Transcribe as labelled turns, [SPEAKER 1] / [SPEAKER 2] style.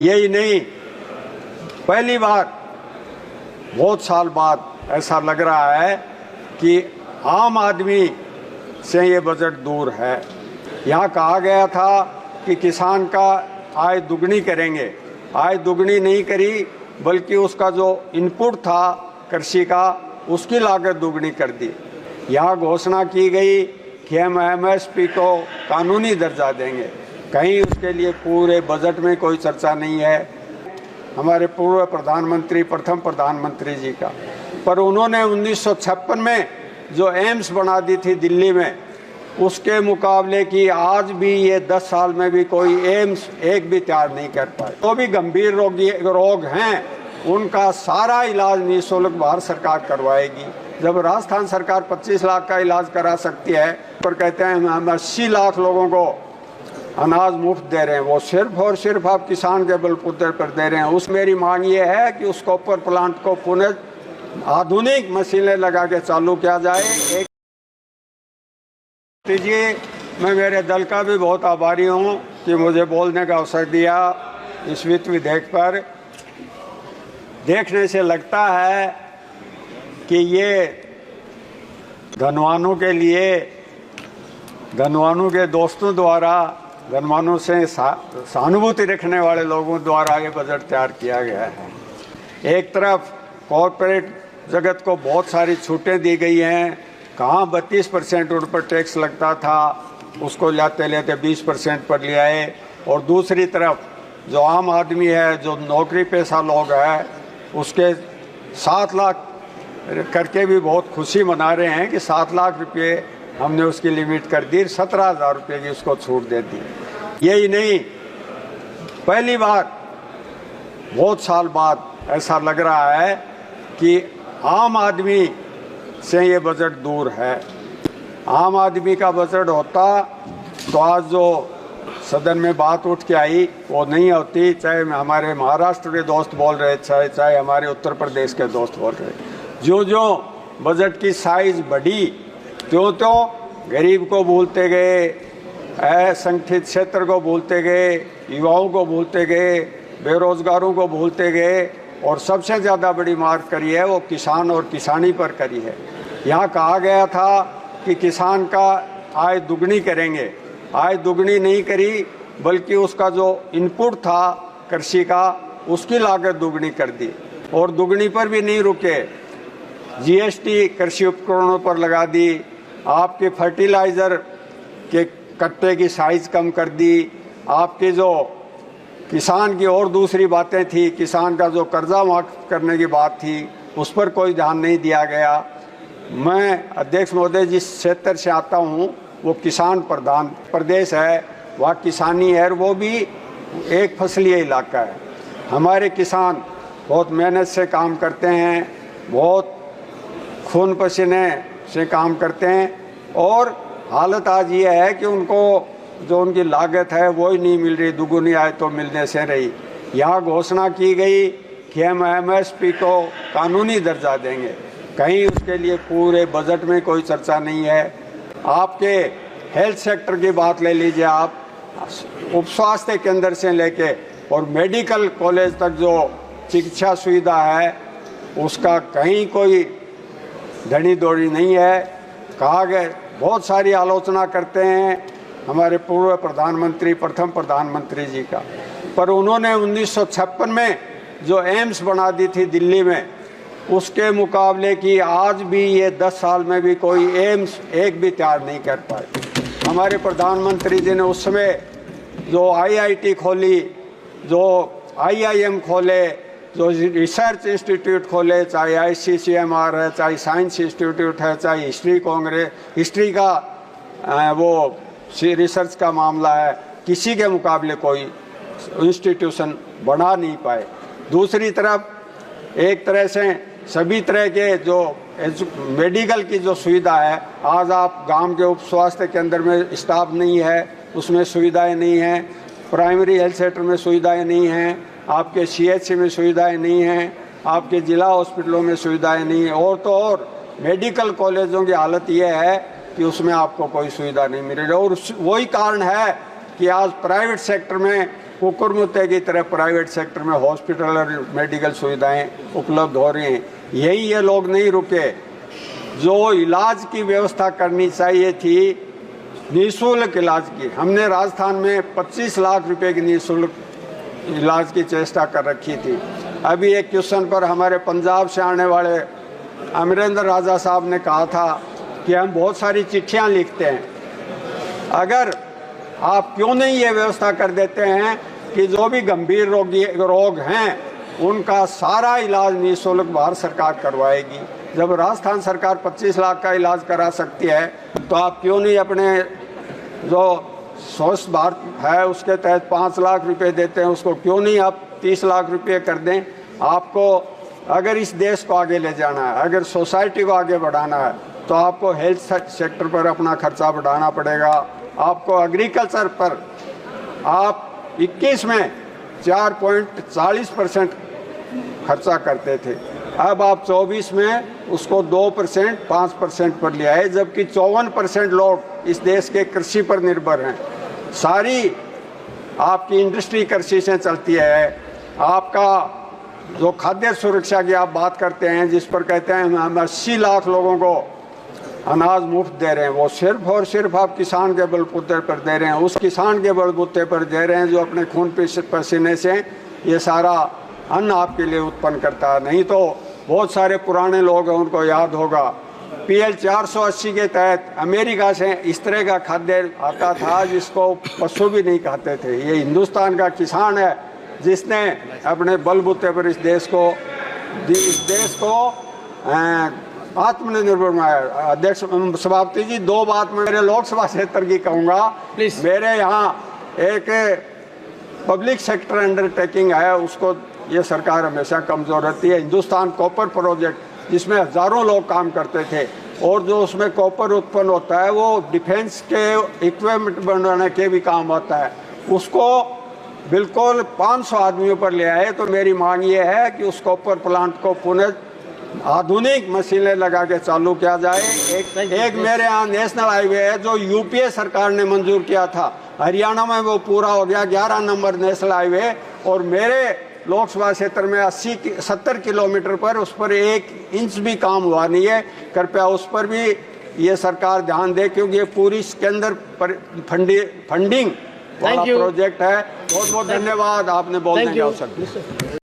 [SPEAKER 1] यही नहीं, पहली बार बहुत साल बाद ऐसा लग रहा है कि आम आदमी से ये बजट दूर है। यहाँ कहा गया था कि किसान का आय दुगनी करेंगे, आय दुगनी नहीं करी बल्कि उसका जो इनपुट था कृषि का उसकी लागत दुगनी कर दी। यहाँ घोषणा की गई कि हम एमएसपी को कानूनी दर्जा देंगे, कहीं उसके लिए पूरे बजट में कोई चर्चा नहीं है। हमारे पूर्व प्रधानमंत्री, प्रथम प्रधानमंत्री जी का, पर उन्होंने 1956 में जो एम्स बना दी थी दिल्ली में, उसके मुकाबले की आज भी ये 10 साल में भी कोई एम्स एक भी तैयार नहीं कर पाए। तो भी गंभीर रोग हैं उनका सारा इलाज निःशुल्क भारत सरकार करवाएगी। जब राजस्थान सरकार 25 लाख का इलाज करा सकती है, पर कहते हैं हम 80 लाख लोगों को अनाज मुफ्त दे रहे हैं, वो सिर्फ और सिर्फ आप किसान के बलबूते पर दे रहे हैं। उस मेरी मांग ये है कि उस कॉपर प्लांट को पुनः आधुनिक मशीनें लगा के चालू किया जाए। एक दीजिए, मैं मेरे दल का भी बहुत आभारी हूँ कि मुझे बोलने का अवसर दिया। इस वित्त विधेयक पर देखने से लगता है कि ये धनवानों के लिए, धनवानों के दोस्तों द्वारा, धनवानों से सहानुभूति रखने वाले लोगों द्वारा ये बजट तैयार किया गया है। एक तरफ कॉरपोरेट जगत को बहुत सारी छूटें दी गई हैं, कहाँ 32% उन पर टैक्स लगता था उसको लेते लेते 20% पर ले आए, और दूसरी तरफ जो आम आदमी है, जो नौकरी पेशा लोग हैं, उसके 7 लाख करके भी बहुत खुशी मना रहे हैं कि 7 लाख रुपये हमने उसकी लिमिट कर दी, 17,000 रुपये की उसको छूट दे दी। यही नहीं, पहली बार बहुत साल बाद ऐसा लग रहा है कि आम आदमी से ये बजट दूर है। आम आदमी का बजट होता तो आज जो सदन में बात उठ के आई वो नहीं होती, चाहे हमारे महाराष्ट्र के दोस्त बोल रहे, चाहे हमारे उत्तर प्रदेश के दोस्त बोल रहे। जो जो बजट की साइज बढ़ी त्यों गरीब को भूलते गए, असंगठित क्षेत्र को भूलते गए, युवाओं को भूलते गए, बेरोजगारों को भूलते गए, और सबसे ज़्यादा बड़ी मार करी है वो किसान और किसानी पर करी है। यहाँ कहा गया था कि किसान का आय दुगनी करेंगे, आय दुगनी नहीं करी बल्कि उसका जो इनपुट था कृषि का उसकी लागत दुगनी कर दी, और दुगनी पर भी नहीं रुके, जीएसटी कृषि उपकरणों पर लगा दी, आपके फर्टिलाइज़र के कट्टे की साइज कम कर दी, आपके जो किसान की और दूसरी बातें थी, किसान का जो कर्जा माफ करने की बात थी उस पर कोई ध्यान नहीं दिया गया। मैं अध्यक्ष महोदय जिस क्षेत्र से आता हूँ वो किसान प्रधान प्रदेश है, वहाँ किसानी है, और वो भी एक फसलीय इलाका है। हमारे किसान बहुत मेहनत से काम करते हैं, बहुत खून पसीने से काम करते हैं, और हालत आज ये है कि उनको जो उनकी लागत है वो ही नहीं मिल रही, दुगुनी आय तो मिलने से रही। यहाँ घोषणा की गई कि हम एमएसपी को कानूनी दर्जा देंगे, कहीं उसके लिए पूरे बजट में कोई चर्चा नहीं है। आपके हेल्थ सेक्टर की बात ले लीजिए, आप उप स्वास्थ्य केंद्र से लेके और मेडिकल कॉलेज तक जो चिकित्सा सुविधा है उसका कहीं कोई धनी दौड़ी नहीं है। कहा गया, बहुत सारी आलोचना करते हैं हमारे पूर्व प्रधानमंत्री, प्रथम प्रधानमंत्री जी का, पर उन्होंने 1956 में जो एम्स बना दी थी दिल्ली में, उसके मुकाबले की आज भी ये 10 साल में भी कोई एम्स एक भी तैयार नहीं कर पाए। हमारे प्रधानमंत्री जी ने उस समय जो आईआईटी खोली, जो आईआईएम खोले, जो रिसर्च इंस्टीट्यूट खोले, चाहे आईसीसीएमआर है, चाहे साइंस इंस्टीट्यूट है, चाहे हिस्ट्री का वो रिसर्च का मामला है, किसी के मुकाबले कोई इंस्टीट्यूशन बना नहीं पाए। दूसरी तरफ एक तरह से सभी तरह के जो मेडिकल की जो सुविधा है, आज आप गांव के उप स्वास्थ्य केंद्र में स्टाफ नहीं है, उसमें सुविधाएं नहीं हैं, प्राइमरी हेल्थ सेंटर में सुविधाएं नहीं हैं, आपके सीएचसी में सुविधाएं नहीं हैं, आपके जिला हॉस्पिटलों में सुविधाएं नहीं हैं, और तो और मेडिकल कॉलेजों की हालत ये है कि उसमें आपको कोई सुविधा नहीं मिल रही। और वही कारण है कि आज प्राइवेट सेक्टर में कुकुरमुत्ते की तरह प्राइवेट सेक्टर में हॉस्पिटल और मेडिकल सुविधाएं उपलब्ध हो रही हैं। यही ये लोग नहीं रुके, जो इलाज की व्यवस्था करनी चाहिए थी, निःशुल्क इलाज की, हमने राजस्थान में 25 लाख रुपए की निःशुल्क इलाज की चेष्टा कर रखी थी। अभी एक क्वेश्चन पर हमारे पंजाब से आने वाले अमरेंद्र राजा साहब ने कहा था कि हम बहुत सारी चिट्ठियां लिखते हैं, अगर आप क्यों नहीं ये व्यवस्था कर देते हैं कि जो भी गंभीर रोग हैं उनका सारा इलाज निःशुल्क भारत सरकार करवाएगी। जब राजस्थान सरकार 25 लाख का इलाज करा सकती है तो आप क्यों नहीं अपने जो स्वच्छ भारत है उसके तहत 5 लाख रुपए देते हैं, उसको क्यों नहीं आप 30 लाख रुपए कर दें। आपको अगर इस देश को आगे ले जाना है, अगर सोसाइटी को आगे बढ़ाना है, तो आपको हेल्थ सेक्टर पर अपना खर्चा बढ़ाना पड़ेगा। आपको एग्रीकल्चर पर आप 21 में 4.40% खर्चा करते थे, अब आप 24 में उसको 2% 5% पर ले आए, जबकि 54% लोग इस देश के कृषि पर निर्भर हैं। सारी आपकी इंडस्ट्री कृषि से चलती है। आपका जो खाद्य सुरक्षा की आप बात करते हैं, जिस पर कहते हैं हम 80 लाख लोगों को अनाज मुफ्त दे रहे हैं, वो सिर्फ और सिर्फ आप किसान के बलबूते पर दे रहे हैं, उस किसान के बलबूते पर दे रहे हैं जो अपने खून पसीने से ये सारा अन्न आपके लिए उत्पन्न करता है। नहीं तो बहुत सारे पुराने लोग हैं, उनको याद होगा PL 480 के तहत अमेरिका से इस तरह का खाद्य आता था जिसको पशु भी नहीं खाते थे। ये हिंदुस्तान का किसान है जिसने अपने बलबूते पर इस देश को आत्मनिर्भर बनाया। अध्यक्ष सभापति जी, 2 बात मैं मेरे लोकसभा क्षेत्र की कहूँगा। मेरे यहाँ एक पब्लिक सेक्टर अंडरटेकिंग है, उसको ये सरकार हमेशा कमज़ोर रहती है। हिंदुस्तान कॉपर प्रोजेक्ट जिसमें हज़ारों लोग काम करते थे, और जो उसमें कॉपर उत्पन्न होता है वो डिफेंस के इक्विपमेंट बनाने के भी काम आता है, उसको बिल्कुल 500 आदमियों पर ले आए। तो मेरी मांग ये है कि उस कॉपर प्लांट को पुनः आधुनिक मशीनें लगा के चालू किया जाए। एक मेरे यहाँ नेशनल हाईवे है जो UPA सरकार ने मंजूर किया था, हरियाणा में वो पूरा हो गया, 11 नंबर नेशनल हाईवे, और मेरे लोकसभा क्षेत्र में 70 किलोमीटर पर उस पर 1 इंच भी काम हुआ नहीं है। कृपया उस पर भी ये सरकार ध्यान दे, क्योंकि ये पूरी इसके अंदर फंडिंग वाला प्रोजेक्ट है। बहुत बहुत धन्यवाद, आपने बोलने का अवसर दिया।